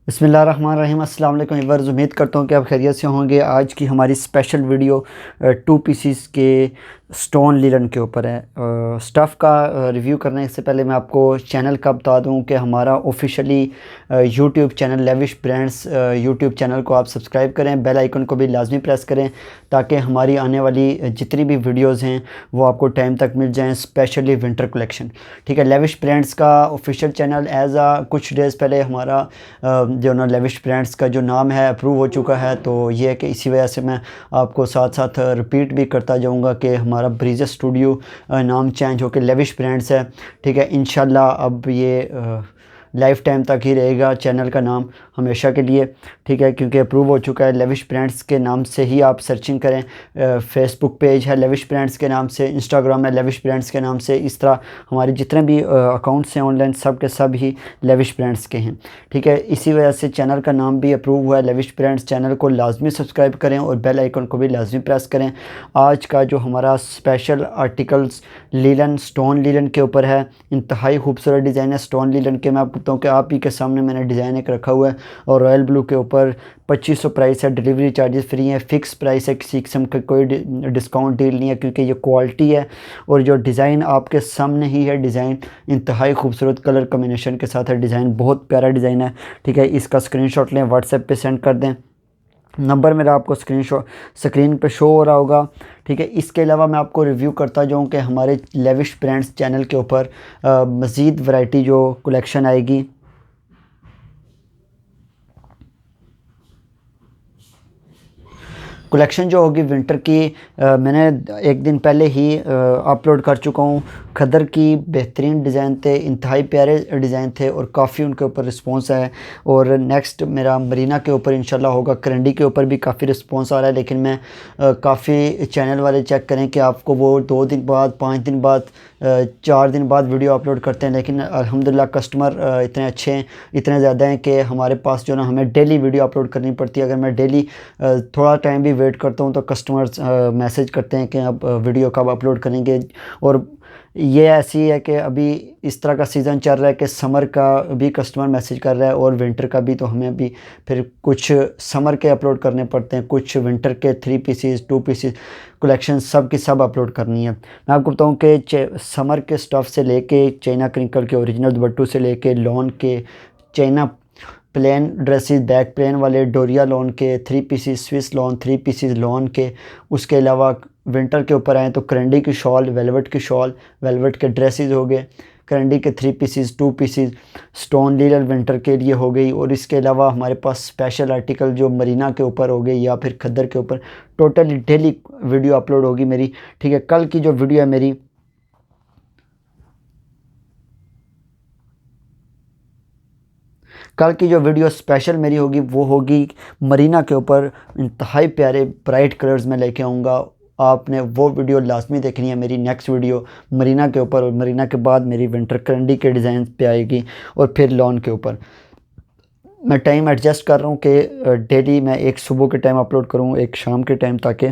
बिस्मिल्लाहिर्रहमानिर्रहीम। अस्सलाम वालेकुम व्यूअर्स, उम्मीद करता हूँ कि आप खैरियत से होंगे। आज की हमारी स्पेशल वीडियो टू पीसीस के स्टोन लीलन के ऊपर है। स्टफ़ का रिव्यू करने से पहले मैं आपको चैनल का बता दूँ कि हमारा officially YouTube channel lavish brands YouTube channel को आप सब्सक्राइब करें, बेल आइकन को भी लाजमी प्रेस करें ताकि हमारी आने वाली जितनी भी वीडियोज़ हैं वो आपको टाइम तक मिल जाएँ, स्पेशली विंटर कलेक्शन। ठीक है, लेविश ब्रांड्स का ऑफिशियल चैनल एज आ कुछ डेज़ पहले हमारा जो ना लेविश ब्रांड्स का जो नाम है अप्रूव हो चुका है। तो ये है कि इसी वजह से मैं आपको साथ साथ रिपीट भी करता जाऊंगा कि हमारा ब्रीज़ स्टूडियो नाम चेंज होकर लेविश ब्रांड्स है। ठीक है, इंशाल्लाह अब ये लाइफ टाइम तक ही रहेगा चैनल का नाम, हमेशा के लिए। ठीक है, क्योंकि अप्रूव हो चुका है। लेविश ब्रांड्स के नाम से ही आप सर्चिंग करें। फेसबुक पेज है लेविश ब्रांड्स के नाम से, इंस्टाग्राम है लेविश ब्रांड्स के नाम से। इस तरह हमारे जितने भी अकाउंट्स हैं ऑनलाइन, सब के सब ही लेविश ब्रांड्स के हैं। ठीक है, इसी वजह से चैनल का नाम भी अप्रूव हुआ है लेविश ब्रांड्स। चैनल को लाजमी सब्सक्राइब करें और बेल आइकन को भी लाजमी प्रेस करें। आज का जो हमारा स्पेशल आर्टिकल्स लीलन, स्टोन लीलन के ऊपर है। इंतहाई खूबसूरत डिज़ाइन है स्टोन लीलन के। मैं आपको बताऊँ कि आप ही के सामने मैंने डिज़ाइन एक रखा हुआ है और रॉयल ब्लू के ऊपर 2500 प्राइस है। डिलीवरी चार्जेस फ्री हैं, फ़िक्स प्राइस है, किसी किस्म का कोई डिस्काउंट डील नहीं है क्योंकि ये क्वालिटी है। और जो डिज़ाइन आपके सामने ही है, डिज़ाइन इंतहाई खूबसूरत कलर कम्बिनेशन के साथ है। डिज़ाइन बहुत प्यारा डिज़ाइन है। ठीक है, इसका स्क्रीनशॉट लें, व्हाट्सएप पे सेंड कर दें। नंबर मेरा आपको स्क्रीन पे शो हो रहा होगा। ठीक है, इसके अलावा मैं आपको रिव्यू करता जाऊँ कि हमारे लेविश ब्रांड्स चैनल के ऊपर मज़ीद वैरायटी जो कलेक्शन आएगी। कलेक्शन जो होगी विंटर की, मैंने एक दिन पहले ही अपलोड कर चुका हूँ। खदर की बेहतरीन डिज़ाइन थे, इंतहाई प्यारे डिज़ाइन थे और काफ़ी उनके ऊपर रिस्पांस है। और नेक्स्ट मेरा मरीना के ऊपर इंशाल्लाह होगा। करंडी के ऊपर भी काफ़ी रिस्पांस आ रहा है, लेकिन मैं काफ़ी चैनल वाले चेक करें कि आपको वो 2 दिन बाद, 5 दिन बाद, 4 दिन बाद वीडियो अपलोड करते हैं। लेकिन अल्हम्दुलिल्लाह कस्टमर इतने अच्छे हैं, इतने ज़्यादा हैं कि हमारे पास जो ना हमें डेली वीडियो अपलोड करनी पड़ती है। अगर मैं डेली थोड़ा टाइम भी वेट करता हूँ तो कस्टमर्स मैसेज करते हैं कि अब वीडियो कब अपलोड करेंगे। और ये ऐसी है कि अभी इस तरह का सीज़न चल रहा है कि समर का भी कस्टमर मैसेज कर रहा है और विंटर का भी। तो हमें भी फिर कुछ समर के अपलोड करने पड़ते हैं, कुछ विंटर के 3 पीसीस 2 पीसीस कलेक्शन सब की सब अपलोड करनी है। मैं आपको बताऊँ कि समर के स्टफ़ से लेके चाइना क्रिंकल के ओरिजिनल दुपट्टों से लेके लॉन के China plain dresses, back plain वाले डोरिया लॉन के 3 pieces, Swiss lawn 3 pieces lawn के। उसके अलावा विंटर के ऊपर आए तो करंडी की शॉल, वेलवेट की शॉल, वेलवेट के ड्रेसेस हो गए, करंडी के 3 pieces 2 pieces, stone linen winter के लिए हो गई। और इसके अलावा हमारे पास स्पेशल आर्टिकल जो मरीना के ऊपर हो गई या फिर खद्दर के ऊपर टोटली डेली वीडियो अपलोड होगी मेरी। ठीक है, कल की जो वीडियो है मेरी, कल की जो वीडियो स्पेशल मेरी होगी वो होगी मरीना के ऊपर। इंतहाई प्यारे ब्राइट कलर्स में लेके आऊँगा, आपने वो वीडियो लाजमी देखनी है। मेरी नेक्स्ट वीडियो मरीना के ऊपर, और मरीना के बाद मेरी विंटर करंडी के डिज़ाइन पे आएगी और फिर लॉन के ऊपर। मैं टाइम एडजस्ट कर रहा हूँ कि डेली मैं एक सुबह के टाइम अपलोड करूँ, एक शाम के टाइम, ताकि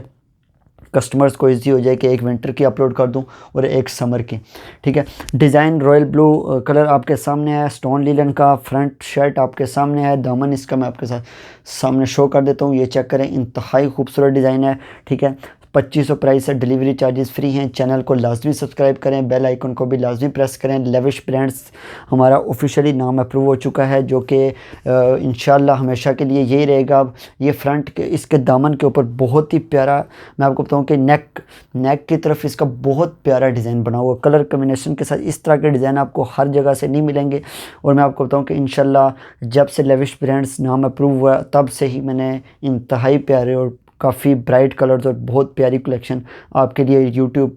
कस्टमर्स को इजी हो जाए कि एक विंटर की अपलोड कर दूं और एक समर की। ठीक है, डिज़ाइन रॉयल ब्लू कलर आपके सामने है, स्टोन लीलन का फ्रंट शर्ट आपके सामने है, दामन इसका मैं आपके साथ सामने शो कर देता हूँ। ये चेक करें, इंतहाई खूबसूरत डिज़ाइन है। ठीक है, 2500 प्राइस है, डिलीवरी चार्जेस फ्री हैं। चैनल को लाजमी सब्सक्राइब करें, बेल आइकन को भी लाजमी प्रेस करें। लेविश ब्रांड्स हमारा ऑफिशियली नाम अप्रूव हो चुका है, जो कि इंशाल्लाह हमेशा के लिए यही रहेगा। अब ये फ्रंट के इसके दामन के ऊपर बहुत ही प्यारा, मैं आपको बताऊं कि नेक की तरफ इसका बहुत प्यारा डिज़ाइन बना हुआ, कलर कम्बिनेशन के साथ। इस तरह के डिज़ाइन आपको हर जगह से नहीं मिलेंगे। और मैं आपको बताऊं कि इंशाल्लाह जब से लेविश ब्रांड्स नाम अप्रूव हुआ तब से ही मैंने इंतहाई प्यारे और काफ़ी ब्राइट कलर्स और बहुत प्यारी कलेक्शन आपके लिए यूट्यूब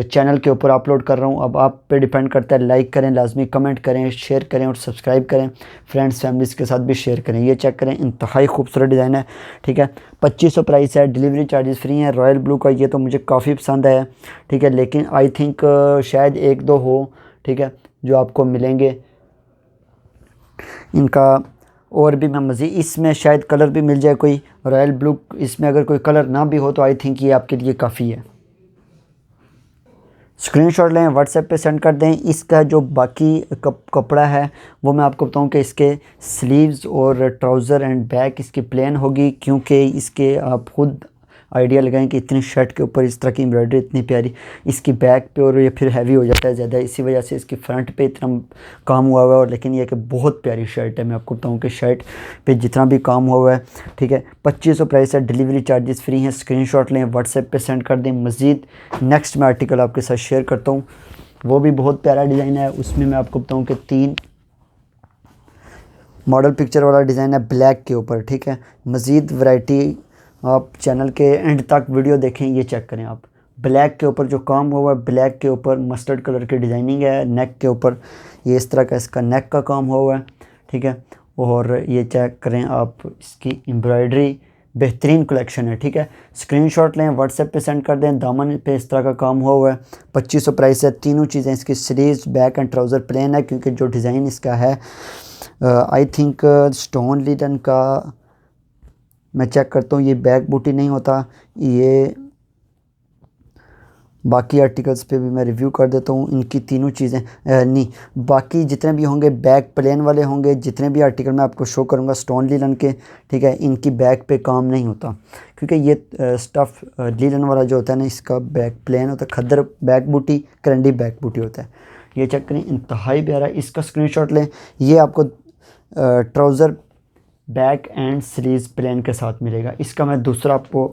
चैनल के ऊपर अपलोड कर रहा हूँ। अब आप पे डिपेंड करता है, लाइक करें, लाजमी कमेंट करें, शेयर करें और सब्सक्राइब करें, फ्रेंड्स फैमिलीज़ के साथ भी शेयर करें। ये चेक करें, इंतहाई खूबसूरत डिज़ाइन है। ठीक है, 2500 प्राइस है, डिलीवरी चार्जेस फ्री हैं। रॉयल ब्लू का ये तो मुझे काफ़ी पसंद आया। ठीक है, लेकिन आई थिंक शायद 1-2 हो, ठीक है, जो आपको मिलेंगे इनका। और भी मैं मज़ीद इसमें शायद कलर भी मिल जाए कोई रॉयल ब्लू, इसमें अगर कोई कलर ना भी हो तो आई थिंक ये आपके लिए काफ़ी है। स्क्रीनशॉट लें, व्हाट्सएप पे सेंड कर दें। इसका जो बाकी कपड़ा है वो मैं आपको बताऊं कि इसके स्लीव्स और ट्राउज़र एंड बैक इसकी प्लेन होगी, क्योंकि इसके आप खुद आइडिया लगाएं कि इतनी शर्ट के ऊपर इस तरह की एम्ब्रॉयडरी इतनी प्यारी, इसकी बैक पे और ये फिर हैवी हो जाता है ज़्यादा, इसी वजह से इसकी फ्रंट पे इतना काम हुआ हुआ है। और लेकिन ये कि बहुत प्यारी शर्ट है, मैं आपको बताऊं कि शर्ट पे जितना भी काम हुआ हुआ है, ठीक है। 2500 प्राइस है, डिलीवरी चार्जेस फ्री हैं। स्क्रीनशॉट लें, व्हाट्सएप पे सेंड कर दें। मज़ीद नेक्स्ट मैं आर्टिकल आपके साथ शेयर करता हूँ, वो भी बहुत प्यारा डिज़ाइन है। उसमें मैं आपको बताऊँ कि 3 मॉडल पिक्चर वाला डिज़ाइन है ब्लैक के ऊपर, ठीक है। मज़ीद वैरायटी आप चैनल के एंड तक वीडियो देखें। ये चेक करें आप, ब्लैक के ऊपर जो काम हुआ है, ब्लैक के ऊपर मस्टर्ड कलर की डिज़ाइनिंग है। नेक के ऊपर ये इस तरह का इसका नेक का काम हुआ है, ठीक है। और ये चेक करें आप, इसकी एम्ब्रॉयडरी बेहतरीन कलेक्शन है, ठीक है। स्क्रीनशॉट लें, व्हाट्सएप पे सेंड कर दें। दामन पे इस तरह का काम हुआ है। 2500 प्राइस है। तीनों चीज़ें इसकी sleeves, back and trouser plane है, क्योंकि जो डिज़ाइन इसका है आई थिंक स्टोन लिनन का, मैं चेक करता हूँ, ये बैक बूटी नहीं होता। ये बाकी आर्टिकल्स पे भी मैं रिव्यू कर देता हूँ। इनकी तीनों चीज़ें नहीं, बाकी जितने भी होंगे बैक प्लेन वाले होंगे। जितने भी आर्टिकल मैं आपको शो करूँगा स्टोन लिनन के, ठीक है, इनकी बैक पे काम नहीं होता, क्योंकि ये स्टफ़ लिनन वाला जो होता है ना, इसका बैक प्लेन होता है। खद्दर बैक बूटी, करंडी बैक बूटी होता है। ये चेक करें, इंतहाई प्यारा। इसका स्क्रीनशॉट लें। ये आपको trouser, back and sleeves plain के साथ मिलेगा। इसका मैं दूसरा आपको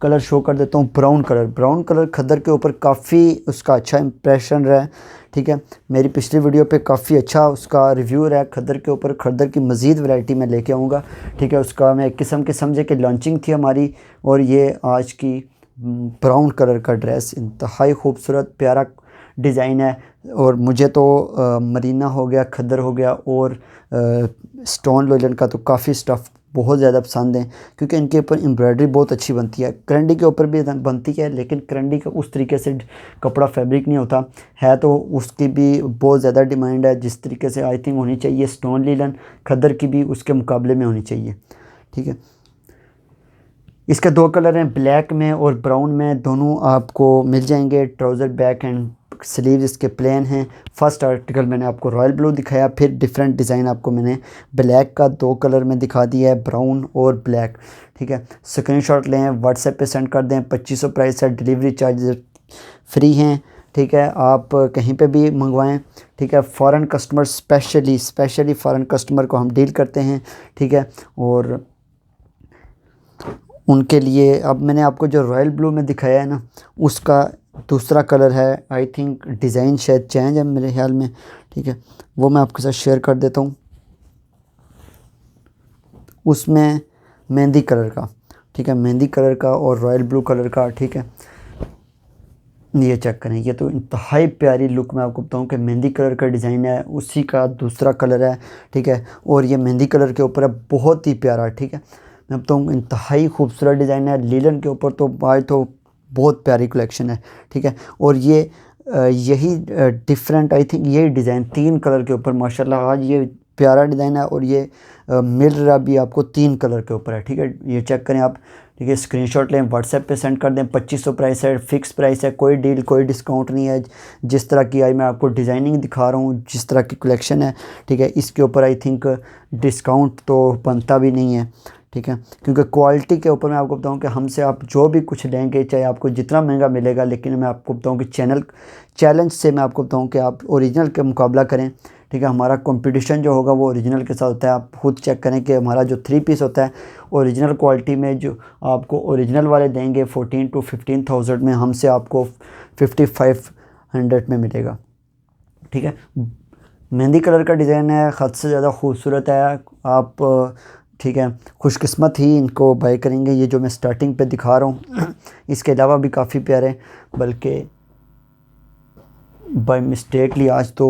कलर शो कर देता हूँ, ब्राउन कलर। ब्राउन कलर खद्दर के ऊपर काफ़ी उसका अच्छा इंप्रेशन रहा है, ठीक है। मेरी पिछली वीडियो पे काफ़ी अच्छा उसका रिव्यू रहा है खद्दर के ऊपर। खद्दर की मज़ीद वैरायटी मैं लेके आऊँगा, ठीक है। उसका मैं एक किस्म के समझे कि लॉन्चिंग थी हमारी, और ये आज की ब्राउन कलर का ड्रेस इंतहाई खूबसूरत प्यारा डिज़ाइन है। और मुझे तो मरीना हो गया, खद्दर हो गया, और स्टोन लिनन का तो काफ़ी स्टफ़ बहुत ज़्यादा पसंद है, क्योंकि इनके ऊपर एम्ब्रॉयडरी बहुत अच्छी बनती है। करंडी के ऊपर भी बनती है, लेकिन करंडी का उस तरीके से कपड़ा फैब्रिक नहीं होता है, तो उसकी भी बहुत ज़्यादा डिमांड है। जिस तरीके से आई थिंक होनी चाहिए स्टोन लिनन, खद्दर की भी उसके मुकाबले में होनी चाहिए, ठीक है। इसके 2 कलर हैं, ब्लैक में और ब्राउन में, दोनों आपको मिल जाएंगे। ट्राउज़र, बैक एंड स्लीव इसके प्लेन हैं। फर्स्ट आर्टिकल मैंने आपको रॉयल ब्लू दिखाया, फिर डिफरेंट डिज़ाइन आपको मैंने ब्लैक का 2 कलर में दिखा दिया है, ब्राउन और ब्लैक, ठीक है। स्क्रीनशॉट लें, व्हाट्सएप पे सेंड कर दें। 2500 प्राइस है, डिलीवरी चार्जेस फ्री हैं, ठीक है। आप कहीं पे भी मंगवाएं, ठीक है। Foreign customer specially foreign customer को हम डील करते हैं, ठीक है। और उनके लिए अब मैंने आपको जो रॉयल ब्लू में दिखाया है ना, उसका दूसरा कलर है। आई थिंक डिज़ाइन शायद चेंज है मेरे ख्याल में, ठीक है। वो मैं आपके साथ शेयर कर देता हूँ। उसमें मेहंदी कलर का, ठीक है, मेहंदी कलर का और रॉयल ब्लू कलर का, ठीक है। ये चेक करें, ये तो इंतहाई प्यारी लुक मैं आपको बताऊँ कि मेहंदी कलर का डिज़ाइन है, उसी का दूसरा कलर है, ठीक है। और ये मेहंदी कलर के ऊपर है, बहुत ही प्यारा, ठीक है। मैं बताऊँ इंतहाई खूबसूरत डिज़ाइन है। लीलन के ऊपर तो आज तो बहुत प्यारी कलेक्शन है, ठीक है। और ये यही डिफरेंट आई थिंक यही डिज़ाइन 3 कलर के ऊपर माशाल्लाह आज ये प्यारा डिज़ाइन है। और ये मिल रहा भी आपको 3 कलर के ऊपर है, ठीक है। ये चेक करें आप, ठीक है। स्क्रीनशॉट लें, व्हाट्सएप पे सेंड कर दें। 2500 प्राइस है, फ़िक्स प्राइस है, कोई डील कोई डिस्काउंट नहीं है। जिस तरह की आई मैं आपको डिज़ाइनिंग दिखा रहा हूँ, जिस तरह की कलेक्शन है, ठीक है, इसके ऊपर आई थिंक डिस्काउंट तो बनता भी नहीं है, ठीक है। क्योंकि क्वालिटी के ऊपर मैं आपको बताऊं कि हमसे आप जो भी कुछ लेंगे, चाहे आपको जितना महंगा मिलेगा, लेकिन मैं आपको बताऊं कि चैलेंज से मैं आपको बताऊं कि आप ओरिजिनल के मुकाबला करें, ठीक है। हमारा कंपटीशन जो होगा वो ओरिजिनल के साथ होता है। आप खुद चेक करें कि हमारा जो 3 पीस होता है ओरिजिनल क्वालिटी में, जो आपको ओरिजिनल वाले देंगे 14 to 15,000 में, हमसे आपको 5500 में मिलेगा, ठीक है। मेहंदी कलर का डिज़ाइन है, हद से ज़्यादा खूबसूरत है। आप ठीक है खुशकिस्मत ही इनको बाय करेंगे। ये जो मैं स्टार्टिंग पे दिखा रहा हूँ इसके अलावा भी काफ़ी प्यारे, बल्कि बाय मिस्टेकली आज तो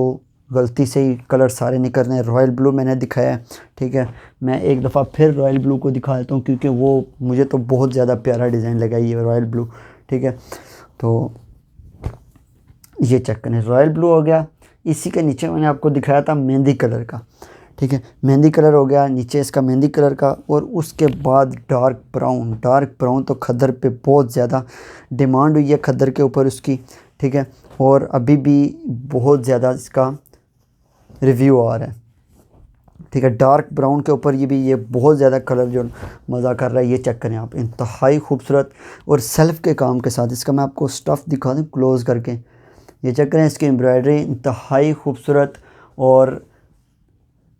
गलती से ही कलर सारे निकल रहे हैं। रॉयल ब्लू मैंने दिखाया है, ठीक है। मैं एक दफ़ा फिर रॉयल ब्लू को दिखा देता हूँ, क्योंकि वो मुझे तो बहुत ज़्यादा प्यारा डिज़ाइन लगा ये रॉयल ब्लू, ठीक है। तो ये चेक करें, रॉयल ब्लू हो गया। इसी के नीचे मैंने आपको दिखाया था मेहंदी कलर का, ठीक है। मेहंदी कलर हो गया नीचे इसका मेहंदी कलर का। और उसके बाद डार्क ब्राउन तो खद्दर पे बहुत ज़्यादा डिमांड हुई है खद्दर के ऊपर उसकी, ठीक है, और अभी भी बहुत ज़्यादा इसका रिव्यू आ रहा है। ठीक है, डार्क ब्राउन के ऊपर ये भी ये बहुत ज़्यादा कलर जो मज़ा कर रहा है, ये चेक करें आप, इंतहाई खूबसूरत और सेल्फ के काम के साथ। इसका मैं आपको स्टफ़ दिखा दूँ क्लोज़ करके, ये चेक करें, इसकी एम्ब्रॉयडरी इंतहाई खूबसूरत। और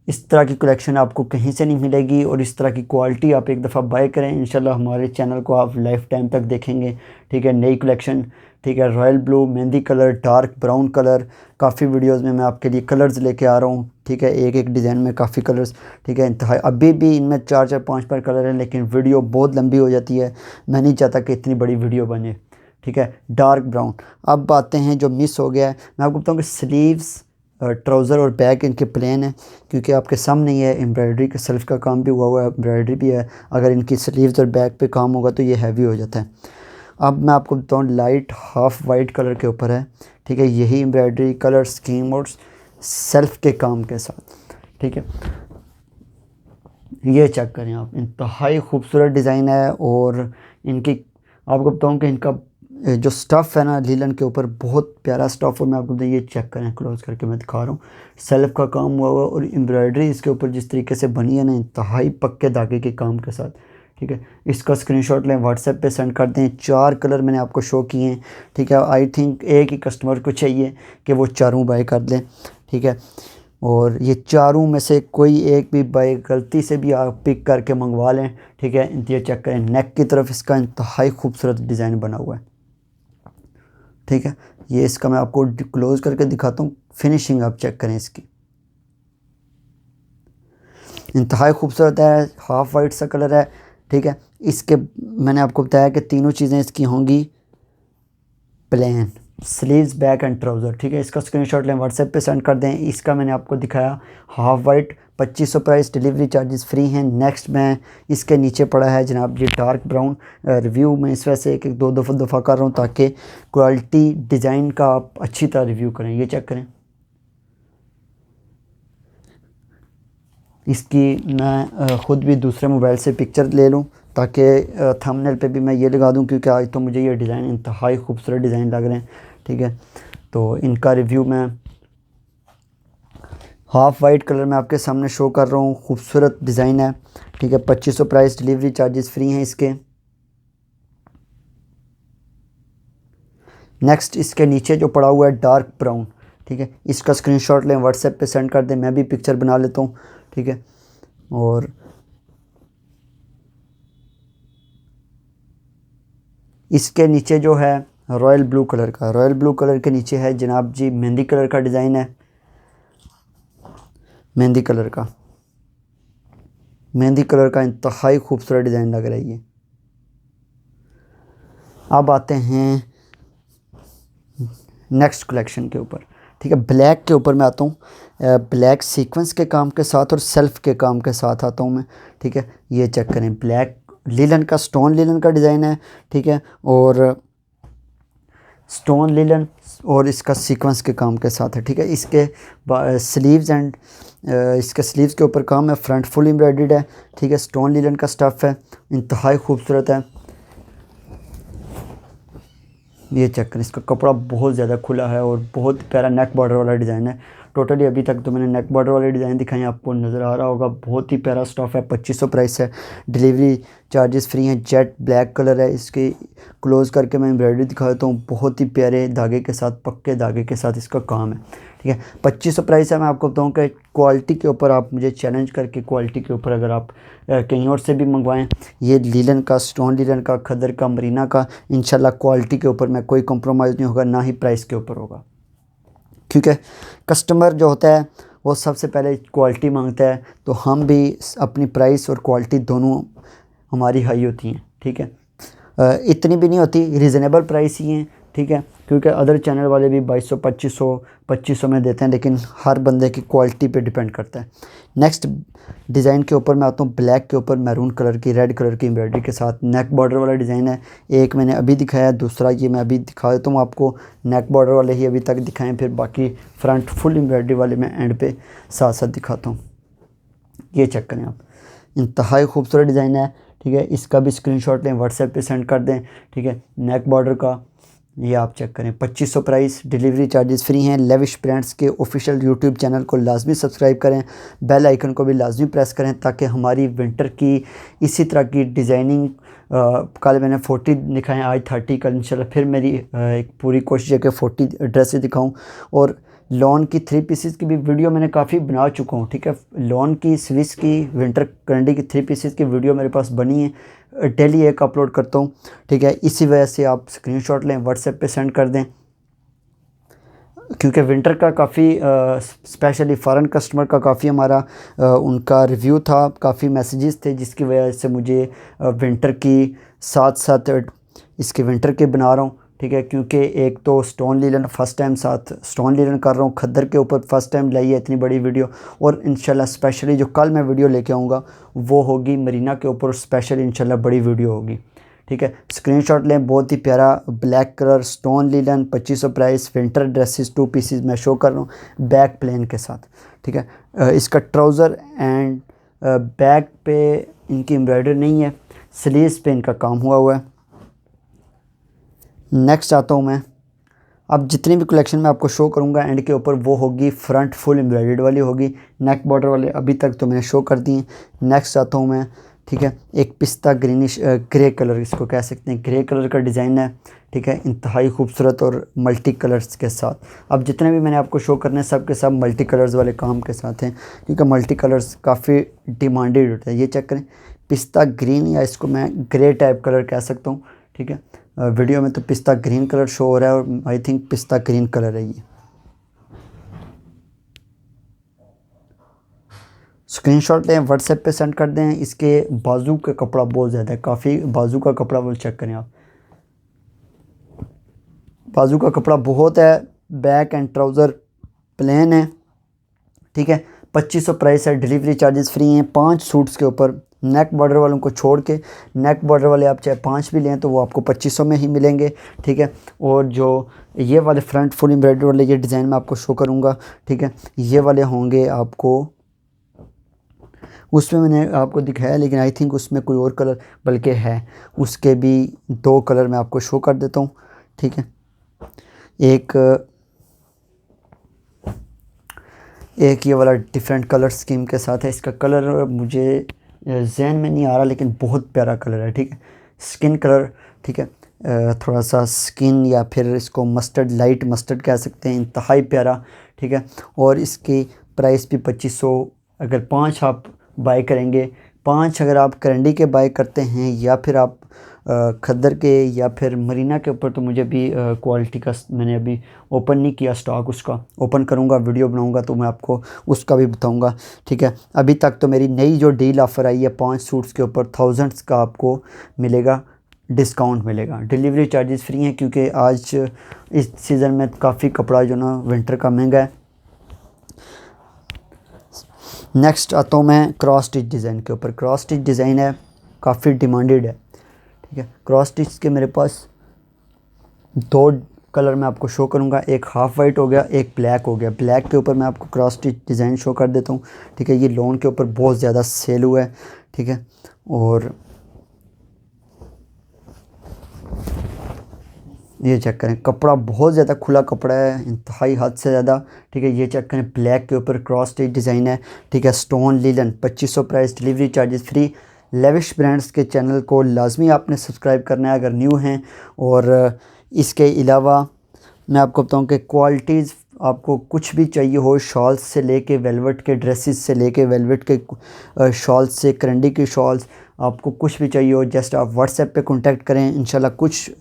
इस तरह की कलेक्शन आपको कहीं से नहीं मिलेगी, और इस तरह की क्वालिटी आप एक दफ़ा बाय करें, इंशाल्लाह हमारे चैनल को आप लाइफ टाइम तक देखेंगे। ठीक है, नई कलेक्शन, ठीक है, royal blue, mehndi colour, dark brown colour, काफ़ी वीडियोस में मैं आपके लिए कलर्स लेके आ रहा हूँ। ठीक है, एक एक डिज़ाइन में काफ़ी कलर्स। ठीक है, इंतहा अभी भी इनमें 4-4 5-5 कलर हैं, लेकिन वीडियो बहुत लंबी हो जाती है, मैं नहीं चाहता कि इतनी बड़ी वीडियो बने। ठीक है, डार्क ब्राउन। अब आते हैं जो मिस हो गया है, मैं आपको बताऊँ कि स्लीव्स, ट्राउज़र और बैक इनके प्लेन है, क्योंकि आपके सामने ही है एम्ब्रॉयडरी के सेल्फ का काम भी हुआ है, एम्ब्रॉयडरी भी है। अगर इनकी स्लीव्स और बैक पे काम होगा तो ये हैवी हो जाता है। अब मैं आपको बताऊँ, लाइट हाफ वाइट कलर के ऊपर है। ठीक है, यही एम्ब्रॉयडरी कलर स्कीम और सेल्फ के काम के साथ। ठीक है, ये चेक करें आप, इंतहाई खूबसूरत डिज़ाइन है। और इनकी आपको बताऊँ कि इनका जो स्टफ़ है ना लीलन के ऊपर, बहुत प्यारा स्टफ़। और मैं आपको ये चेक करें, क्लोज़ करके मैं दिखा रहा हूँ, सेल्फ का काम हुआ हुआ और एम्ब्रॉयडरी इसके ऊपर जिस तरीके से बनी है ना, इंतहाई पक्के धागे के काम के साथ। ठीक है, इसका स्क्रीनशॉट लें, व्हाट्सएप पे सेंड कर दें। 4 कलर मैंने आपको शो किए हैं। ठीक है, आई थिंक एक ही कस्टमर को चाहिए कि वो चारों बाय कर लें। ठीक है, और ये चारों में से कोई एक भी बाय गलती से भी आप पिक करके मंगवा लें। ठीक है, ये चेक करें, नेक की तरफ इसका इंतहाई खूबसूरत डिज़ाइन बना हुआ है। ठीक है, ये इसका मैं आपको क्लोज करके दिखाता हूँ, फिनिशिंग आप चेक करें इसकी, इंतहाई खूबसूरत है, हाफ वाइट सा कलर है। ठीक है, इसके मैंने आपको बताया कि तीनों चीज़ें इसकी होंगी plain, sleeves, back and trouser. ठीक है, इसका स्क्रीनशॉट लें, व्हाट्सएप पे सेंड कर दें। इसका मैंने आपको दिखाया half white, 2500 price, delivery charges free हैं। नेक्स्ट मैं इसके नीचे पड़ा है जनाब ये डार्क ब्राउन। रिव्यू में इस वजह से एक एक दो दफ़ा कर रहा हूँ ताकि क्वालिटी डिज़ाइन का आप अच्छी तरह रिव्यू करें। ये चेक करें, इसकी मैं ख़ुद भी दूसरे मोबाइल से पिक्चर ले लूँ ताकि थंबनेल पे भी मैं ये लगा दूँ, क्योंकि आज तो मुझे ये डिज़ाइन इंतहाई खूबसूरत डिज़ाइन लग रहे हैं। ठीक है, तो इनका रिव्यू मैं हाफ वाइट कलर में आपके सामने शो कर रहा हूँ, खूबसूरत डिज़ाइन है। ठीक है, 2500 प्राइस, डिलीवरी चार्जेस फ्री हैं इसके। नेक्स्ट इसके नीचे जो पड़ा हुआ है डार्क ब्राउन। ठीक है, इसका स्क्रीनशॉट लें, व्हाट्सएप पे सेंड कर दें, मैं भी पिक्चर बना लेता हूँ। ठीक है, और इसके नीचे जो है रॉयल ब्लू कलर का, रॉयल ब्लू कलर के नीचे है जनाब जी मेहंदी कलर का डिज़ाइन है, मेहंदी कलर का, मेहंदी कलर का इंतहाई खूबसूरत डिज़ाइन लग रहा है ये। अब आते हैं नेक्स्ट कलेक्शन के ऊपर। ठीक है, ब्लैक के ऊपर मैं आता हूँ, ब्लैक सीक्वेंस के काम के साथ और सेल्फ के काम के साथ आता हूँ मैं। ठीक है, ये चेक करें, ब्लैक लीलन का, स्टोन लीलन का डिज़ाइन है। ठीक है, और स्टोन लीलन और इसका सीक्वेंस के काम के साथ है। ठीक है, इसके स्लीव्स एंड इसके स्लीव्स के ऊपर काम है, फ्रंट फुल एम्ब्रॉयडर्ड है। ठीक है, स्टोन लीलन का स्टफ़ है, इंतहाई खूबसूरत है। ये चेक करें, इसका कपड़ा बहुत ज़्यादा खुला है और बहुत प्यारा नेक बॉर्डर वाला डिज़ाइन है। टोटली अभी तक तो मैंने नेक बॉर्डर वाले डिज़ाइन दिखाए हैं, आपको नज़र आ रहा होगा, बहुत ही प्यारा स्टफ़ है। 2500 प्राइस है, डिलीवरी चार्जेस फ्री हैं। जेट ब्लैक कलर है, इसके क्लोज़ करके मैं एम्ब्रॉयडरी दिखा देता हूँ, बहुत ही प्यारे धागे के साथ, पक्के धागे के साथ इसका काम है। ठीक है, 2500 प्राइस है। मैं आपको बताऊँ कि क्वालिटी के ऊपर आप मुझे चैलेंज करके क्वालिटी के ऊपर अगर आप कहीं और से भी मंगवाएं, ये लीलन का, स्टोन लीलन का, खदर का, मरीना का, इंशाल्लाह क्वालिटी के ऊपर मैं कोई कॉम्प्रोमाइज़ नहीं होगा, ना ही प्राइस के ऊपर होगा। क्योंकि कस्टमर जो होता है वो सबसे पहले क्वालिटी मांगता है, तो हम भी अपनी प्राइस और क्वालिटी दोनों हमारी हाई होती हैं। ठीक है, इतनी भी नहीं होती, रीज़नेबल प्राइस ही हैं। ठीक है, क्योंकि अदर चैनल वाले भी 2200 2500 में देते हैं, लेकिन हर बंदे की क्वालिटी पे डिपेंड करता है। नेक्स्ट डिज़ाइन के ऊपर मैं आता हूँ, ब्लैक के ऊपर मैरून कलर की, रेड कलर की एम्ब्रॉयडरी के साथ नेक बॉर्डर वाला डिज़ाइन है। एक मैंने अभी दिखाया, दूसरा ये मैं अभी दिखा देता हूँ आपको। नेक बॉर्डर वाले ही अभी तक दिखाएँ, फिर बाकी फ्रंट फुल एम्ब्रॉयडरी वाले मैं एंड पे साथ साथ दिखाता हूँ। ये चेक करें आप, इंतहाई खूबसूरत डिज़ाइन है। ठीक है, इसका भी स्क्रीनशॉट लें, व्हाट्सएप पे सेंड कर दें। ठीक है, नेक बॉर्डर का ये आप चेक करें 2500 प्राइस, डिलीवरी चार्जेस फ्री हैं। लेविश ब्रांड्स के ऑफिशियल यूट्यूब चैनल को लाजमी सब्सक्राइब करें, बेल आइकन को भी लाजमी प्रेस करें ताकि हमारी विंटर की इसी तरह की डिज़ाइनिंग, कल मैंने 40 दिखाएं, आज 30, कल इंशाल्लाह फिर मेरी एक पूरी कोशिश है कि 40 ड्रेसेस दिखाऊं। और लॉन की 3 पीसेस की भी वीडियो मैंने काफ़ी बना चुका हूँ, ठीक है। लॉन की, स्विस की, विंटर करंडी की 3 पीसेस की वीडियो मेरे पास बनी है, डेली एक अपलोड करता हूँ, ठीक है। इसी वजह से आप स्क्रीनशॉट लें, व्हाट्सएप पे सेंड कर दें, क्योंकि विंटर का काफ़ी स्पेशली फ़ॉरेन कस्टमर का काफ़ी हमारा उनका रिव्यू था, काफ़ी मैसेजेस थे, जिसकी वजह से मुझे विंटर की साथ साथ इसके विंटर के बना रहा हूँ, ठीक है। क्योंकि एक तो स्टोन लीलन फर्स्ट टाइम साथ स्टोन लीलन कर रहा हूँ, खद्दर के ऊपर फर्स्ट टाइम लाई है इतनी बड़ी वीडियो। और इंशाल्लाह स्पेशली जो कल मैं वीडियो लेके आऊँगा वो होगी मरीना के ऊपर, स्पेशल इंशाल्लाह बड़ी वीडियो होगी, ठीक है। स्क्रीनशॉट लें, बहुत ही प्यारा black colour stone linen, 2500 price, winter dresses 2 pieces मैं शो कर रहा हूँ बैक प्लेन के साथ, ठीक है। इसका ट्राउज़र एंड बैक पे इनकी एम्ब्रॉयडरी नहीं है, स्लीव्स पे इनका काम हुआ है। नेक्स्ट आता हूँ मैं, अब जितनी भी कलेक्शन मैं आपको शो करूँगा एंड के ऊपर वो होगी फ्रंट फुल एम्ब्रॉयडर्ड वाली होगी, नेक बॉर्डर वाले अभी तक तो मैंने शो कर दी हैं। नेक्स्ट आता हूँ मैं, ठीक है, एक पिस्ता ग्रीनिश ग्रे कलर इसको कह सकते हैं, ग्रे कलर का डिज़ाइन है, ठीक है, इंतहाई खूबसूरत और मल्टी कलर्स के साथ। अब जितने भी मैंने आपको शो करने सब के सब मल्टी कलर्स वाले काम के साथ हैं, क्योंकि मल्टी कलर्स काफ़ी डिमांडेड होता है। ये चेक करें, पिस्ता ग्रीन या इसको मैं ग्रे टाइप कलर कह सकता हूँ, ठीक है। वीडियो में तो पिस्ता ग्रीन कलर शो हो रहा है और आई थिंक पिस्ता ग्रीन कलर है ये। स्क्रीनशॉट लें, व्हाट्सएप पे सेंड कर दें। इसके बाजू का कपड़ा बहुत ज़्यादा है, काफ़ी बाजू का कपड़ा वो चेक करें आप, बाजू का कपड़ा बहुत है। बैक एंड ट्राउज़र प्लेन है, ठीक है। 2500 प्राइस है, डिलीवरी चार्जेस फ्री हैं 5 सूट्स के ऊपर। नेक बॉर्डर वालों को छोड़ के, नेक बॉर्डर वाले आप चाहे 5 भी लें तो वो आपको 2500 में ही मिलेंगे, ठीक है। और जो ये वाले फ्रंट फुल एम्ब्रॉयडरी वाले ये डिज़ाइन मैं आपको शो करूँगा, ठीक है, ये वाले होंगे आपको, उसमें मैंने आपको दिखाया लेकिन आई थिंक उसमें कोई और कलर बल्कि है, उसके भी 2 कलर मैं आपको शो कर देता हूँ, ठीक है। एक ये वाला डिफरेंट कलर स्कीम के साथ है। इसका कलर मुझे जहन में नहीं आ रहा लेकिन बहुत प्यारा कलर है, ठीक है, स्किन कलर, ठीक है, थोड़ा सा स्किन या फिर इसको मस्टर्ड, लाइट मस्टर्ड कह सकते हैं, इंतहाई प्यारा, ठीक है। और इसकी प्राइस भी 2500, अगर 5 आप बाय करेंगे, 5 अगर आप करंडी के बाय करते हैं या फिर आप खद्दर के या फिर मरीना के ऊपर, तो मुझे भी क्वालिटी का मैंने अभी ओपन नहीं किया स्टॉक, उसका ओपन करूंगा, वीडियो बनाऊंगा तो मैं आपको उसका भी बताऊंगा, ठीक है। अभी तक तो मेरी नई जो डील ऑफ़र आई है 5 सूट्स के ऊपर थाउजेंड्स का आपको मिलेगा, डिस्काउंट मिलेगा, डिलीवरी चार्जेस फ्री हैं, क्योंकि आज इस सीज़न में काफ़ी कपड़ा जो ना विंटर का महंगा है। नेक्स्ट आता हूँ मैं क्रॉस स्टिच डिज़ाइन के ऊपर। क्रॉस स्टिच डिज़ाइन है, काफ़ी डिमांडेड है, ठीक है। क्रॉस स्टिच के मेरे पास 2 कलर मैं आपको शो करूंगा, एक हाफ़ वाइट हो गया, एक ब्लैक हो गया। ब्लैक के ऊपर मैं आपको क्रॉस स्टिच डिज़ाइन शो कर देता हूँ, ठीक है। ये लोन के ऊपर बहुत ज़्यादा सेल हुआ है, ठीक है। और ये चेक करें, कपड़ा बहुत ज़्यादा खुला कपड़ा है, इंतहाई हद से ज़्यादा, ठीक है। ये चेक करें, ब्लैक के ऊपर क्रॉस स्टिच डिज़ाइन है, ठीक है, stone linen, 2500 price, delivery charges free. Lavish brands के चैनल को लाजमी आपने सब्सक्राइब करना है अगर न्यू हैं। और इसके अलावा मैं आपको बताऊं कि क्वालिटीज़ आपको कुछ भी चाहिए हो, शॉल्स से लेके वेलवेट के ड्रेसेस से लेके वेलवेट के शॉल्स से करंडी की शॉल्स, आपको कुछ भी चाहिए हो जस्ट आप व्हाट्सएप पे कांटेक्ट करें। इंशाल्लाह कुछ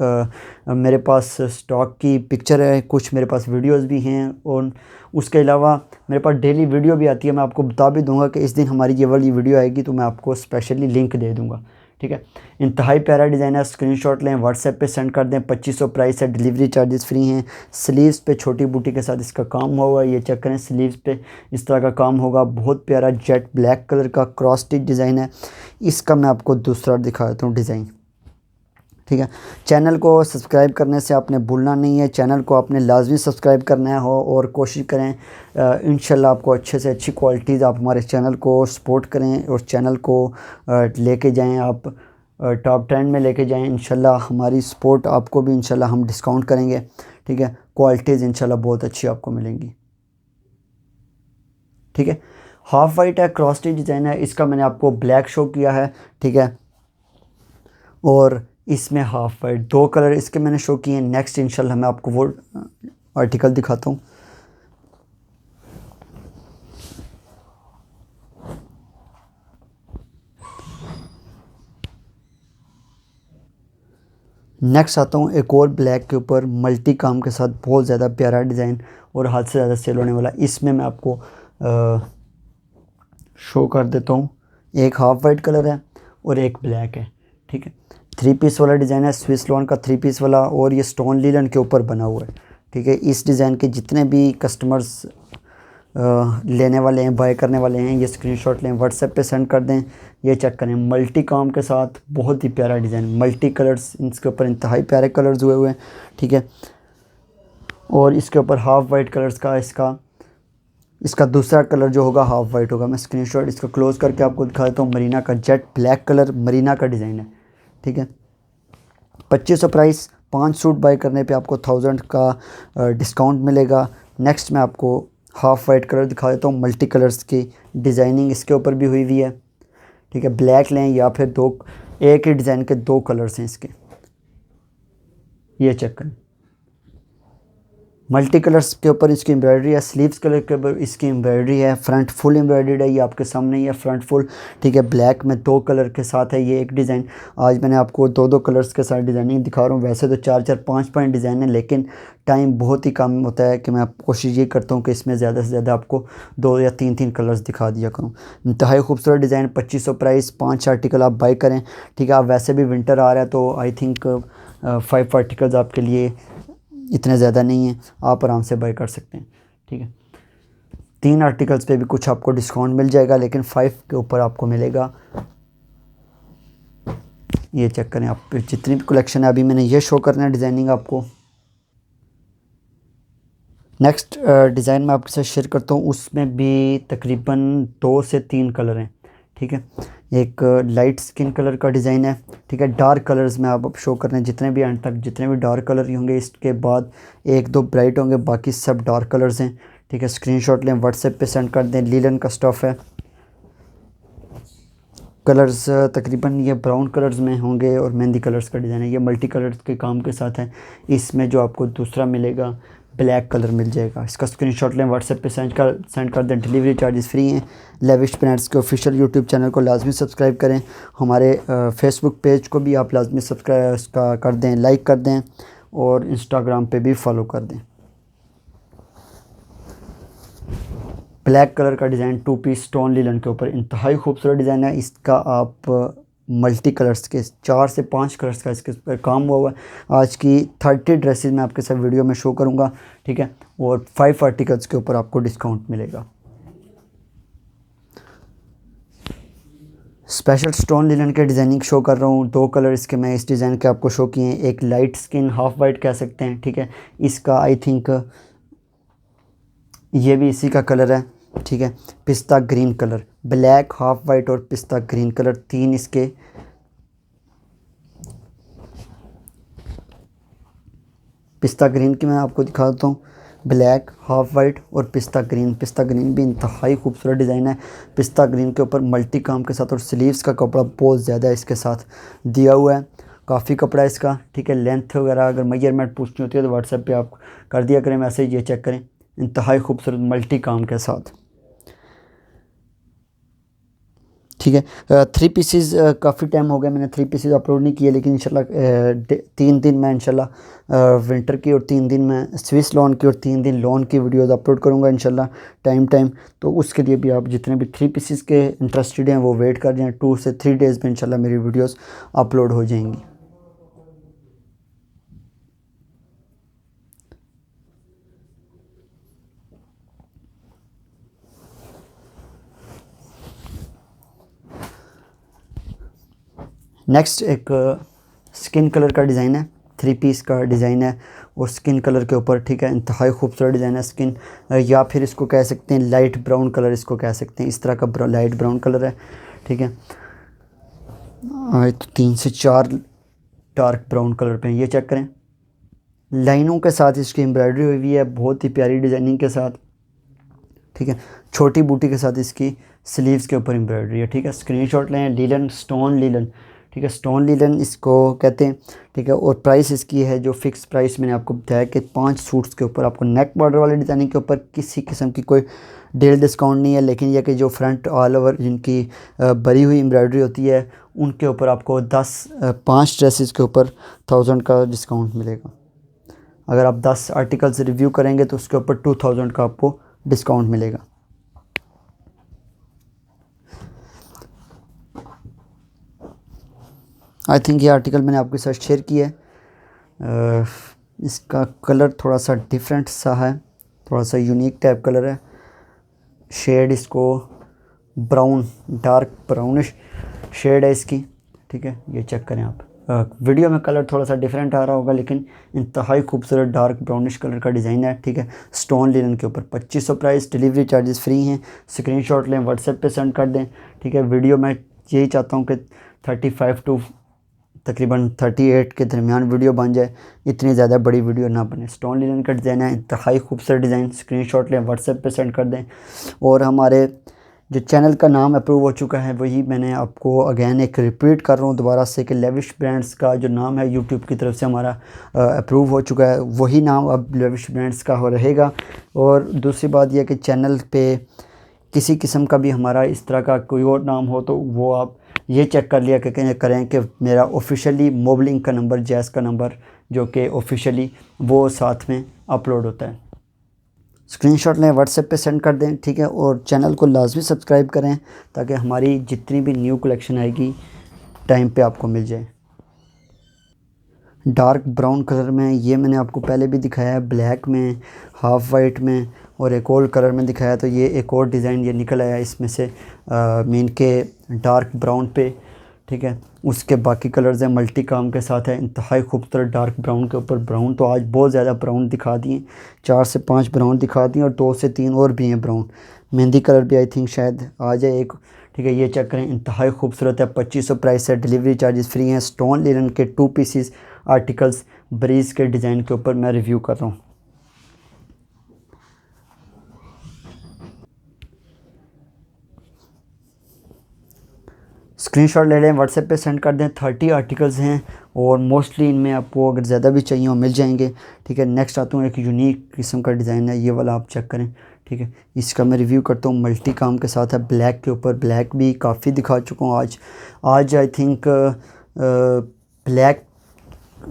मेरे पास स्टॉक की पिक्चर है, कुछ मेरे पास वीडियोस भी हैं, और उसके अलावा मेरे पास डेली वीडियो भी आती है। मैं आपको बता भी दूंगा कि इस दिन हमारी ये वाली वीडियो आएगी तो मैं आपको स्पेशली लिंक दे दूँगा, ठीक है। इंतहाई प्यारा डिज़ाइन है, स्क्रीनशॉट लें, व्हाट्सएप पे सेंड कर दें। 2500 प्राइस है, डिलीवरी चार्जेस फ्री हैं। स्लीव्स पे छोटी बूटी के साथ इसका काम हुआ है, ये चेक करें, स्लीव्स पे इस तरह का काम होगा। बहुत प्यारा जेट ब्लैक कलर का क्रॉस स्टिच डिज़ाइन है। इसका मैं आपको दूसरा दिखा देता हूँ डिज़ाइन, ठीक है। चैनल को सब्सक्राइब करने से आपने भूलना नहीं है, चैनल को आपने लाजमी सब्सक्राइब करना हो और कोशिश करें इंशाल्लाह आपको अच्छे से अच्छी क्वालिटीज़ आप हमारे चैनल को सपोर्ट करें और चैनल को लेके जाएं आप टॉप 10 में लेके जाएं। इंशाल्लाह हमारी सपोर्ट आपको भी इंशाल्लाह हम डिस्काउंट करेंगे, ठीक है। क्वालिटीज़ इंशाल्लाह बहुत अच्छी आपको मिलेंगी, ठीक है। हाफ वाइट है, क्रॉस स्टिच डिज़ाइन है, इसका मैंने आपको ब्लैक शो किया है, ठीक है। और इसमें हाफ वाइट 2 कलर इसके मैंने शो किए हैं। नेक्स्ट इंशाल्लाह मैं आपको वो आर्टिकल दिखाता हूँ। नेक्स्ट आता हूँ एक और ब्लैक के ऊपर मल्टी काम के साथ, बहुत ज़्यादा प्यारा डिज़ाइन और हद से ज़्यादा सेल होने वाला। इसमें मैं आपको शो कर देता हूँ। एक हाफ वाइट कलर है और एक ब्लैक है, ठीक है। 3 पीस वाला डिज़ाइन है, स्विस लॉन का 3 पीस वाला, और ये स्टोन लीलन के ऊपर बना हुआ है, ठीक है। इस डिज़ाइन के जितने भी कस्टमर्स लेने वाले हैं, बाय करने वाले हैं, ये स्क्रीनशॉट लें, व्हाट्सएप पे सेंड कर दें, ये चेक करें। मल्टी काम के साथ बहुत ही प्यारा डिज़ाइन, मल्टी कलर्स, इसके ऊपर इंतहाई प्यारे कलर्स हुए हुए हैं, ठीक है। और इसके ऊपर हाफ वाइट कलर्स का इसका दूसरा कलर जो होगा हाफ वाइट होगा। मैं स्क्रीनशॉट इसका क्लोज करके आपको दिखा देता हूँ। मरीना का जेट ब्लैक कलर मरीना का डिज़ाइन है, ठीक है। 2500 प्राइस, 5 सूट बाय करने पे आपको 1000 का डिस्काउंट मिलेगा। नेक्स्ट मैं आपको हाफ वाइट कलर दिखा देता हूँ। मल्टी कलर्स की डिज़ाइनिंग इसके ऊपर भी हुई हुई है, ठीक है। ब्लैक लें या फिर एक ही डिज़ाइन के 2 कलर्स हैं इसके, ये चेक करें। मल्टी कलर्स के ऊपर इसकी एम्ब्रॉयडरी है, स्लीव्स कलर के ऊपर इसकी एम्ब्रॉयडरी है, फ्रंट फुल एम्ब्रॉयडर्ड है, ये आपके सामने ही है फ्रंट फुल, ठीक है। ब्लैक में 2 कलर के साथ है ये एक डिज़ाइन। आज मैंने आपको 2 कलर्स के साथ डिज़ाइनिंग दिखा रहा हूँ। वैसे तो 4 5 पॉइंट डिज़ाइन है, लेकिन टाइम बहुत ही कम होता है कि मैं कोशिश ये करता हूँ कि इसमें ज़्यादा से ज़्यादा आपको 2 या 3 कलर्स दिखा दिया करूँ। इंतहाई खूबसूरत डिज़ाइन, 2500 प्राइस, 5 आर्टिकल आप बाई करें, ठीक है। आप वैसे भी विंटर आ रहा है तो आई थिंक 5 आर्टिकल्स आपके लिए इतने ज़्यादा नहीं है, आप आराम से बाय कर सकते हैं, ठीक है। 3 आर्टिकल्स पे भी कुछ आपको डिस्काउंट मिल जाएगा, लेकिन 5 के ऊपर आपको मिलेगा। ये चेक करें आप, जितनी भी कलेक्शन है अभी मैंने ये शो करना है डिज़ाइनिंग आपको। नेक्स्ट डिज़ाइन मैं आपके साथ शेयर करता हूँ, उसमें भी तकरीबन 2 से 3 कलर हैं, ठीक है। एक लाइट स्किन कलर का डिज़ाइन है, ठीक है। डार्क कलर्स में आप शो कर रहे हैं, जितने भी एंड तक जितने भी डार्क कलर ही होंगे, इसके बाद 1-2 ब्राइट होंगे, बाकी सब डार्क कलर्स हैं, ठीक है। स्क्रीनशॉट लें, व्हाट्सएप पे सेंड कर दें। लीलन का स्टफ़ है। कलर्स तकरीबन ये ब्राउन कलर्स में होंगे और मेहंदी कलर्स का डिज़ाइन है। ये मल्टी कलर्स के काम के साथ है। इसमें जो आपको दूसरा मिलेगा ब्लैक कलर मिल जाएगा। इसका स्क्रीनशॉट लें, व्हाट्सएप पे सेंड कर दें। डिलीवरी चार्जेस फ्री हैं। लेविश प्रिंट्स के ऑफिशियल यूट्यूब चैनल को लाजमी सब्सक्राइब करें। हमारे फेसबुक पेज को भी आप लाजमी सब्सक्राइब कर दें, लाइक कर दें, और इंस्टाग्राम पे भी फॉलो कर दें। ब्लैक कलर का डिज़ाइन 2 पीस स्टोन लीलन के ऊपर, इंतहाई खूबसूरत डिज़ाइन है। इसका आप मल्टी कलर्स के 4 से 5 कलर्स का इसके ऊपर काम हुआ है। आज की 30 ड्रेसेस मैं आपके साथ वीडियो में शो करूंगा, ठीक है। और 5 आर्टिकल्स के ऊपर आपको डिस्काउंट मिलेगा। स्पेशल स्टोन लिनन के डिज़ाइनिंग शो कर रहा हूँ। 2 कलर इसके मैं इस डिज़ाइन के आपको शो किए हैं। एक लाइट स्किन हाफ वाइट कह सकते हैं, ठीक है। इसका आई थिंक ये भी इसी का कलर है, ठीक है। पिस्ता green colour, black, half white और पिस्ता ग्रीन कलर, 3 इसके। पिस्ता ग्रीन की मैं आपको दिखाता हूँ। ब्लैक, हाफ वाइट और पिस्ता ग्रीन। पिस्ता ग्रीन भी इंतहाई खूबसूरत डिज़ाइन है। पिस्ता ग्रीन के ऊपर मल्टी काम के साथ, और स्लीव्स का कपड़ा बहुत ज़्यादा इसके साथ दिया हुआ है। काफ़ी कपड़ा है इसका, ठीक है। लेंथ वगैरह अगर मेजरमेंट पूछनी होती है तो व्हाट्सएप पे आप कर दिया करें मैसेज। ये चेक करें, इंतहाई खूबसूरत मल्टी काम के साथ, ठीक है। 3 पीसेस काफ़ी टाइम हो गया मैंने 3 पीसेस अपलोड नहीं किए, लेकिन इंशाल्लाह 3 दिन मैं इंशाल्लाह विंटर की, और 3 दिन मैं स्विस लॉन की, और 3 दिन लॉन की वीडियोस अपलोड करूंगा इंशाल्लाह टाइम। तो उसके लिए भी आप जितने भी 3 पीसेस के इंटरेस्टेड हैं वो वेट कर जाएँ। 2 से 3 डेज़ में इंशाल्लाह मेरी वीडियोज़ अपलोड हो जाएंगी। नेक्स्ट एक स्किन कलर का डिज़ाइन है, 3 पीस का डिज़ाइन है और स्किन कलर के ऊपर, ठीक है। इंतहाई खूबसूरत डिज़ाइन है। स्किन या फिर इसको कह सकते हैं लाइट ब्राउन कलर, इसको कह सकते हैं। इस तरह का लाइट ब्राउन कलर है, ठीक है। आज तो 3 से 4 डार्क ब्राउन कलर पे हैं। ये चेक करें, लाइनों के साथ इसकी एम्ब्रॉयडरी हुई हुई है, बहुत ही प्यारी डिज़ाइनिंग के साथ, ठीक है। छोटी बूटी के साथ इसकी स्लीव्स के ऊपर एम्ब्रॉयडरी है, ठीक है। स्क्रीनशॉट लें। लीलन, स्टोन लीलन, ठीक है, स्टोन लीलन इसको कहते हैं, ठीक है। और प्राइस इसकी है जो फिक्स प्राइस मैंने आपको बताया कि 5 सूट्स के ऊपर आपको नेक बॉर्डर वाले डिज़ाइनिंग के ऊपर किसी किस्म की कोई डील डिस्काउंट नहीं है, लेकिन यह कि जो फ्रंट ऑल ओवर जिनकी भरी हुई एम्ब्रॉयडरी होती है उनके ऊपर आपको 5 ड्रेसेस के ऊपर 1000 का डिस्काउंट मिलेगा। अगर आप 10 आर्टिकल्स रिव्यू करेंगे तो उसके ऊपर 2000 का आपको डिस्काउंट मिलेगा। आई थिंक ये आर्टिकल मैंने आपके साथ शेयर किया है। इसका कलर थोड़ा सा डिफरेंट सा है, थोड़ा सा यूनिक टाइप कलर है। शेड इसको ब्राउन, डार्क ब्राउनिश शेड है इसकी, ठीक है। ये चेक करें आप। वीडियो में कलर थोड़ा सा डिफरेंट आ रहा होगा, लेकिन इंतहाई खूबसूरत डार्क ब्राउनिश कलर का डिज़ाइन है, ठीक है। स्टोन लिनन के ऊपर 2500 प्राइस, डिलीवरी चार्जेस फ्री हैं। स्क्रीनशॉट लें, व्हाट्सएप पे सेंड कर दें, ठीक है। वीडियो मैं यही चाहता हूँ कि 35 टू तकरीबन 38 के दरमियान वीडियो बन जाए, इतनी ज़्यादा बड़ी वीडियो ना बने। स्टोन लिनन का डिज़ाइन है, इंतहाई खूबसूरत डिज़ाइन। स्क्रीनशॉट लें, व्हाट्सएप पे सेंड कर दें। और हमारे जो चैनल का नाम अप्रूव हो चुका है, वही मैंने आपको अगेन एक रिपीट कर रहा हूँ दोबारा से कि लेविश ब्रांड्स का जो नाम है यूट्यूब की तरफ से हमारा अप्रूव हो चुका है, वही नाम अब लेविश ब्रांड्स का हो रहेगा। और दूसरी बात यह कि चैनल पे किसी किस्म का भी हमारा इस तरह का कोई और नाम हो तो वो आप ये चेक कर लिया करें कि मेरा ऑफिशियली मोबलिंग का नंबर, जैस का नंबर जो कि ऑफिशियली वो साथ में अपलोड होता है। स्क्रीनशॉट लें, व्हाट्सएप पे सेंड कर दें, ठीक है। और चैनल को लाजमी सब्सक्राइब करें ताकि हमारी जितनी भी न्यू कलेक्शन आएगी टाइम पे आपको मिल जाए। डार्क ब्राउन कलर में ये मैंने आपको पहले भी दिखाया है, ब्लैक में, हाफ़ वाइट में और एक और कलर में दिखाया। तो ये एक और डिज़ाइन ये निकल आया इसमें से मेन के डार्क ब्राउन पे, ठीक है। उसके बाकी कलर्स हैं मल्टी काम के साथ है, इंतहाई खूबसूरत डार्क ब्राउन के ऊपर ब्राउन। तो आज बहुत ज़्यादा ब्राउन दिखा दिए, 4 से 5 ब्राउन दिखा दिए और 2 से 3 और भी हैं ब्राउन। मेहंदी कलर भी आई थिंक शायद आ जाए एक, ठीक है। ये चेक करें, इंतहाई खूबसूरत है। 2500 प्राइस है, डिलीवरी चार्जेस फ्री हैं। स्टोन लिनन के 2 पीसीस आर्टिकल्स ब्रीज के डिज़ाइन के ऊपर मैं रिव्यू कर रहा हूँ। स्क्रीनशॉट ले लें, व्हाट्सएप पे सेंड कर दें। 30 आर्टिकल्स हैं और मोस्टली इनमें आपको अगर ज़्यादा भी चाहिए हो मिल जाएंगे, ठीक है। नेक्स्ट आता हूँ, एक यूनिक किस्म का डिज़ाइन है, ये वाला आप चेक करें, ठीक है। इसका मैं रिव्यू करता हूँ, मल्टी काम के साथ है, ब्लैक के ऊपर। ब्लैक भी काफ़ी दिखा चुका हूँ आज आई थिंक ब्लैक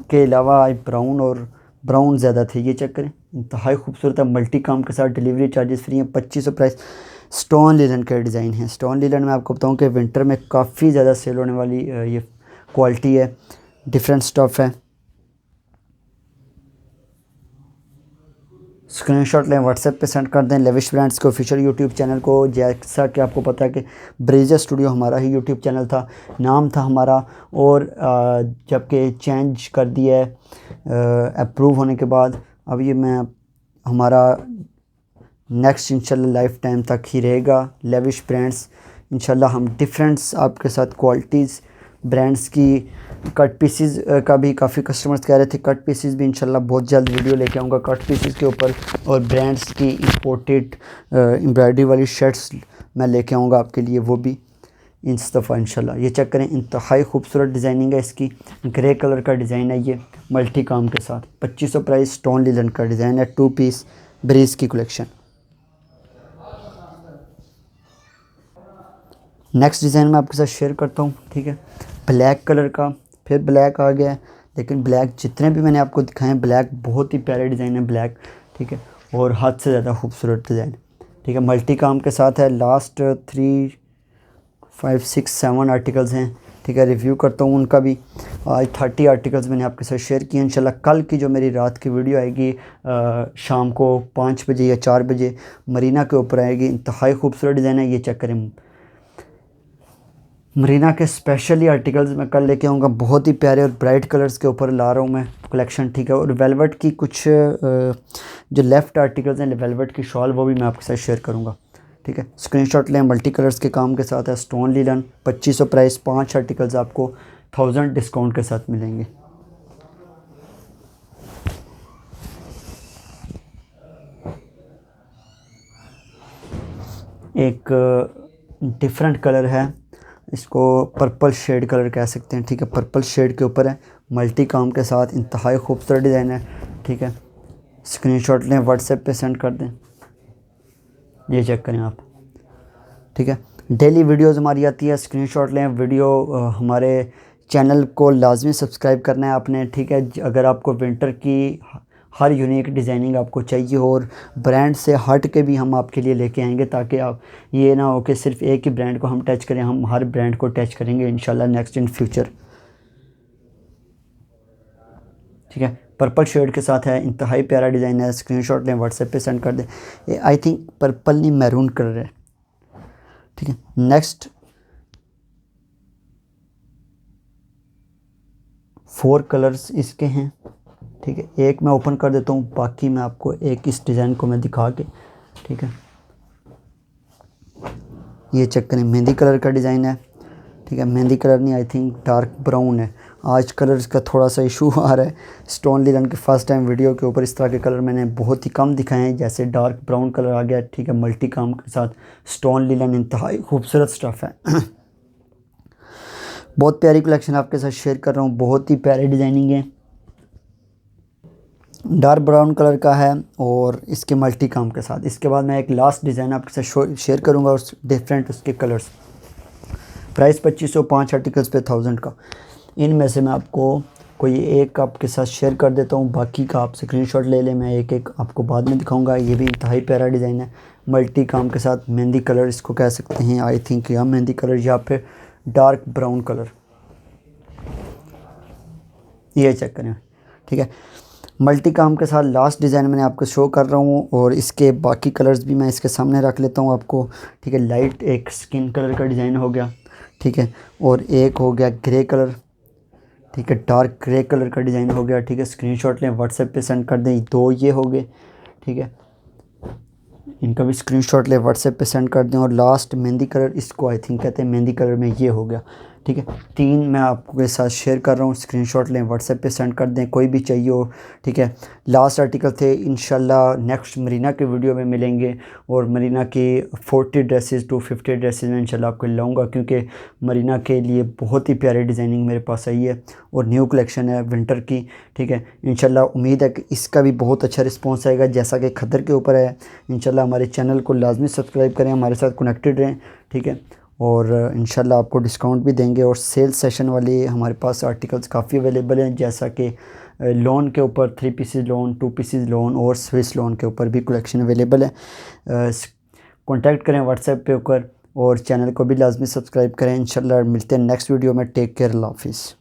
के अलावा आज ब्राउन और ब्राउन ज़्यादा थे। ये चेक करें, इंतहाई खूबसूरत है, मल्टी काम के साथ, डिलीवरी चार्जेस फ्री हैं। 2500 प्राइस। स्टोन लिनन का डिज़ाइन है। स्टोन लिनन में आपको बताऊं कि विंटर में काफ़ी ज़्यादा सेल होने वाली ये क्वालिटी है, डिफरेंट स्टफ़ है। स्क्रीनशॉट लें, व्हाट्सएप पे सेंड कर दें। लेविश ब्रांड्स के ऑफिशियल यूट्यूब चैनल को, जैसा कि आपको पता है कि ब्रेजर स्टूडियो हमारा ही यूट्यूब चैनल था, नाम था हमारा, और जबकि चेंज कर दिया है अप्रूव होने के बाद, अब ये मैं हमारा नेक्स्ट इंशाल्लाह लाइफ टाइम तक ही रहेगा। लेविश ब्रांड्स इंशाल्लाह हम डिफरेंट्स आपके साथ क्वालिटीज़ ब्रांड्स की कट पीसेस का भी काफ़ी कस्टमर्स कह रहे थे, कट पीसेस भी इंशाल्लाह बहुत जल्द वीडियो लेके आऊँगा कट पीसेस के ऊपर। और ब्रांड्स की इंपोर्टेड एम्ब्रॉयडरी वाली शर्ट्स मैं लेके आऊँगा आपके लिए, वो भी इस दफ़ा इंशाल्लाह। ये चेक करें, इंतहाई खूबसूरत डिज़ाइनिंग है इसकी, ग्रे कलर का डिज़ाइन है ये मल्टी काम के साथ। 2500 प्राइस। स्टोन लिनन का डिज़ाइन है, 2 पीस ब्रीज की कलेक्शन। नेक्स्ट डिज़ाइन मैं आपके साथ शेयर करता हूँ, ठीक है। ब्लैक कलर का, फिर ब्लैक आ गया है, लेकिन ब्लैक जितने भी मैंने आपको दिखाए हैं, ब्लैक बहुत ही प्यारे डिज़ाइन है ब्लैक, ठीक है। और हद से ज़्यादा खूबसूरत डिज़ाइन, ठीक है, मल्टी काम के साथ है। लास्ट 3, 5, 6, 7 आर्टिकल्स हैं, ठीक है। रिव्यू करता हूँ उनका भी। आज 30 आर्टिकल्स मैंने आपके साथ शेयर किए। इंशाल्लाह कल की जो मेरी रात की वीडियो आएगी शाम को 5 बजे या 4 बजे मरीना के ऊपर आएगी। इंतहाई खूबसूरत डिज़ाइन है, ये चेक करें। मरीना के स्पेशली आर्टिकल्स मैं कल लेके आऊँगा, बहुत ही प्यारे और ब्राइट कलर्स के ऊपर ला रहा हूँ मैं कलेक्शन, ठीक है। और वेलवेट की कुछ जो लेफ़्ट आर्टिकल्स हैं, वेलवेट की शॉल, वो भी मैं आपके साथ शेयर करूँगा, ठीक है। स्क्रीनशॉट लें, मल्टी कलर्स के काम के साथ है। स्टोन लीलन 2500 प्राइस, 5 आर्टिकल्स आपको 1000 डिस्काउंट के साथ मिलेंगे। एक डिफरेंट कलर है, इसको पर्पल शेड कलर कह सकते हैं, ठीक है। पर्पल शेड के ऊपर है, मल्टी काम के साथ, इंतहाई खूबसूरत डिज़ाइन है, ठीक है। स्क्रीनशॉट लें, व्हाट्सएप पे सेंड कर दें, ये चेक करें आप, ठीक है। डेली वीडियोस हमारी आती है, स्क्रीनशॉट लें। वीडियो हमारे चैनल को लाजमी सब्सक्राइब करना है आपने, ठीक है। अगर आपको विंटर की हर यूनिक डिज़ाइनिंग आपको चाहिए और ब्रांड से हट के भी हम आपके लिए लेके आएंगे, ताकि आप ये ना हो कि सिर्फ एक ही ब्रांड को हम टच करें, हम हर ब्रांड को टच करेंगे इंशाल्लाह नेक्स्ट इन फ्यूचर, ठीक है। पर्पल शेड के साथ है, इंतहाई प्यारा डिज़ाइन है। स्क्रीनशॉट लें, व्हाट्सएप पे सेंड कर दें। ये आई थिंक पर्पल नहीं मैरून कलर है, ठीक है। नेक्स्ट 4 कलर्स इसके हैं, ठीक है। एक मैं ओपन कर देता हूँ, बाकी मैं आपको एक इस डिज़ाइन को मैं दिखा के, ठीक है। ये चेक करें, मेहंदी कलर का डिज़ाइन है, ठीक है। मेहंदी कलर नहीं, आई थिंक डार्क ब्राउन है। आज कलर्स का थोड़ा सा इशू आ रहा है। स्टोन लीलन के फर्स्ट टाइम वीडियो के ऊपर इस तरह के कलर मैंने बहुत ही कम दिखाए हैं, जैसे डार्क ब्राउन कलर आ गया, ठीक है। मल्टी काम के साथ स्टोन लीलन इंतहाई खूबसूरत स्टफ़ है। बहुत प्यारी कलेक्शन आपके साथ शेयर कर रहा हूँ, बहुत ही प्यारी डिज़ाइनिंग है। डार्क ब्राउन कलर का है और इसके मल्टी काम के साथ। इसके बाद मैं एक लास्ट डिज़ाइन आपके साथ शेयर करूँगा और डिफरेंट उसके कलर्स। प्राइस 2500, 5 आर्टिकल्स पे 1000 का। इनमें से मैं आपको कोई एक आपके साथ शेयर कर देता हूँ, बाकी का आप स्क्रीनशॉट ले लें, मैं एक एक आपको बाद में दिखाऊंगा। ये भी इंतहाई प्यारा डिज़ाइन है, मल्टी काम के साथ, मेहंदी कलर इसको कह सकते हैं आई थिंक, या मेहंदी कलर या फिर डार्क ब्राउन कलर, ये चेक करें, ठीक है। मल्टी काम के साथ लास्ट डिज़ाइन मैंने आपको शो कर रहा हूँ और इसके बाकी कलर्स भी मैं इसके सामने रख लेता हूँ आपको, ठीक है। लाइट एक स्किन कलर का डिज़ाइन हो गया, ठीक है, और एक हो गया ग्रे कलर, ठीक है। डार्क ग्रे कलर का डिज़ाइन हो गया, ठीक है। स्क्रीनशॉट लें, व्हाट्सएप पे सेंड कर दें। 2 ये हो गए, ठीक है, इनका भी स्क्रीनशॉट लें, व्हाट्सएप पे सेंड कर दें। और लास्ट मेहंदी कलर, इसको आई थिंक कहते हैं मेहंदी कलर में, ये हो गया, ठीक है। 3 मैं आपको के साथ शेयर कर रहा हूँ, स्क्रीनशॉट लें, व्हाट्सएप पे सेंड कर दें, कोई भी चाहिए हो, ठीक है। लास्ट आर्टिकल थे, इंशाल्लाह नेक्स्ट मरीना के वीडियो में मिलेंगे और मरीना की 40 ड्रेसेस टू 50 ड्रेसेस में इंशाल्लाह आपको लाऊंगा, क्योंकि मरीना के लिए बहुत ही प्यारी डिज़ाइनिंग मेरे पास आई है और न्यू कलेक्शन है विंटर की, ठीक है। इंशाल्लाह उम्मीद है कि इसका भी बहुत अच्छा रिस्पॉन्स आएगा, जैसा कि खद्दर के ऊपर है। इंशाल्लाह हमारे चैनल को लाजमी सब्सक्राइब करें, हमारे साथ कनेक्टेड रहें, ठीक है। और इंशाल्लाह आपको डिस्काउंट भी देंगे। और सेल सेशन वाली हमारे पास आर्टिकल्स काफ़ी अवेलेबल हैं, जैसा कि लोन के ऊपर 3 पीसेस लोन, 2 पीसेस लोन और स्विस लोन के ऊपर भी कलेक्शन अवेलेबल है। कांटेक्ट करें व्हाट्सएप पे ऊपर और चैनल को भी लाजमी सब्सक्राइब करें। इंशाल्लाह मिलते हैं नेक्स्ट वीडियो में। टेक केयर, अल्लाह हाफिज़।